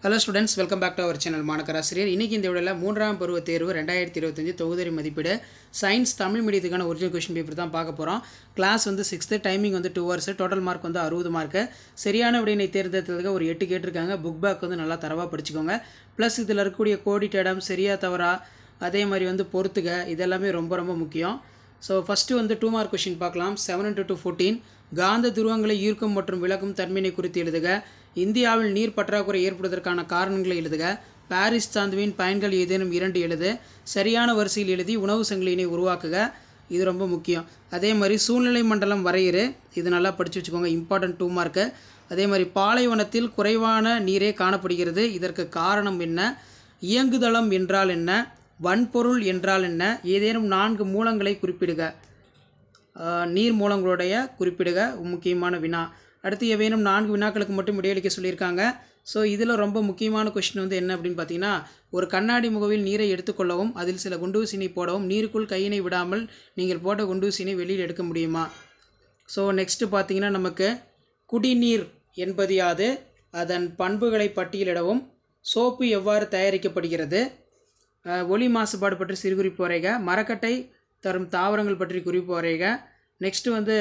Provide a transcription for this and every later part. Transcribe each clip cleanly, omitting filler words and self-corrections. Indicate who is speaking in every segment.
Speaker 1: Hello students, welcome back to our channel மாணக்கராசிரியர். இன்னைக்கு இந்த வீடியோல மூன்றாம் பருவ தேர்வு 2025 தொகுதி மதிப்பீடு சயின்ஸ் தமிழ் மீடியத்துக்கான ஒரிஜினல் क्वेश्चन பேப்பர் தான் பார்க்க போறோம். கிளாஸ் வந்து 6th, டைமிங் வந்து 2 hours, டோட்டல் மார்க் வந்து 60 மார்க். சரியான விடையை தேர்ந்தெடுத்ததுக்கு ஒரு 8 கேட்டிருக்காங்க. புக் பேக் வந்து நல்லா தரவா படிச்சுக்கோங்க. ப்ளஸ் இதில் இருக்கக்கூடிய கோடிட்ட இடம் சரியா தவறா அதே மாதிரி வந்து பொறுத்துக இதெல்லாமே ரொம்ப முக்கியம். ஸோ ஃபஸ்ட்டு வந்து 2 மார்க் கொஷின் பார்க்கலாம். 7 into 14 காந்த துருவங்களை ஈர்க்கும் மற்றும் விலக்கும் தன்மையினை குறித்து எழுதுக. இந்தியாவில் நீர் பற்றாக்குறை ஏற்படுவதற்கான காரணங்களை எழுதுக. பாரிஸ் சாந்துவின் பயன்கள் ஏதேனும் 2 எழுது. சரியான வரிசையில் எழுதி உணவு சங்கிலியினை உருவாக்குக. இது ரொம்ப முக்கியம். அதே மாதிரி சூழ்நிலை மண்டலம் வரையிறு, இது நல்லா படித்து வச்சுக்கோங்க, இம்பார்ட்டன்ட் 2 மார்க்கு. அதே மாதிரி பாலைவனத்தில் குறைவான நீரே காணப்படுகிறது, இதற்கு காரணம் என்ன? இயங்குதளம் என்றால் என்ன? வன்பொருள் என்றால் என்ன? ஏதேனும் 4 மூலங்களை குறிப்பிடுக. நீர் மூலங்களுடைய குறிப்பிடுக, முக்கியமான வினா. அடுத்து ஏதேனும் 4 வினாக்களுக்கு மட்டும் விடையளிக்க சொல்லியிருக்காங்க. ஸோ இதில் ரொம்ப முக்கியமான கொஸ்டின் வந்து என்ன அப்படின்னு பார்த்தீங்கன்னா, ஒரு கண்ணாடி முகவில் நீரை எடுத்துக்கொள்ளவும் அதில் சில குண்டூசினை போடவும் நீருக்குள் கையினை விடாமல் நீங்கள் போட்ட குண்டூசினை வெளியில் எடுக்க முடியுமா? ஸோ நெக்ஸ்ட்டு பார்த்தீங்கன்னா நமக்கு குடிநீர் என்பது யாது, அதன் பண்புகளை பட்டியலிடவும், சோப்பு எவ்வாறு தயாரிக்கப்படுகிறது, ஒலி மாசுபாடு பற்றி சிறுகுறிப்பு வரைக, மரக்கட்டை தரும் தாவரங்கள் பற்றி குறிப்பு வரைக. நெக்ஸ்ட்டு வந்து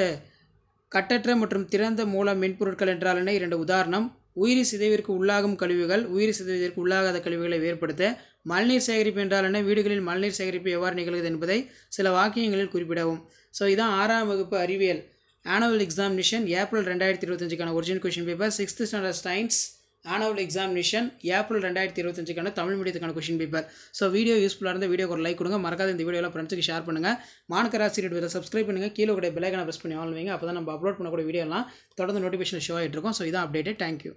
Speaker 1: கட்டற்ற மற்றும் திறந்த மூல மென்பொருட்கள் என்றால் என்ன, 2 உதாரணம். உயிரி சிதைவிற்கு உள்ளாகும் கழிவுகள், உயிரி சிதைவிற்கு உள்ளாகாத கழிவுகளை வேறுபடுத்த. மழைநீர் சேகரிப்பு என்றால் என்ன, வீடுகளில் மழைநீர் சேகரிப்பு எவ்வாறு நிகழ்கிறது என்பதை சில வாக்கியங்களில் குறிப்பிடவும். ஸோ இதான் 6ஆம் வகுப்பு அறிவியல் ஆனுவல் எக்ஸாமினேஷன் ஏப்ரல் 2025க்கான original question paper. 6th standard science annual examination April 2025க்கான தமிழ் மீடியத்துக்கான கொஷின் பேப்பர். ஸோ வீடியோ யூஸ்ஃபுல்லாக இருந்தால் வீடியோக்கு ஒரு லைக் கொடுங்க. மறக்காத இந்த வீடியோவில் ஃப்ரெண்ட்ஸுக்கு ஷேர் பண்ணுங்கள். மாணக்கராசிரியர் சப்ஸ்கிரைப் பண்ணுங்கள். கீழே கூட பெல் ஐகானை ப்ரெஸ் பண்ணி ஆன் வைங்க. அப்போ தான் நம்ம அப்லோட் பண்ணக்கூடிய வீடியோலாம் தொடர்ந்து நோட்டிஃபிகேஷன் ஷோ ஆகிட்டு இருக்கும். ஸோ இதான் அப்டேட். தேங்க்யூ.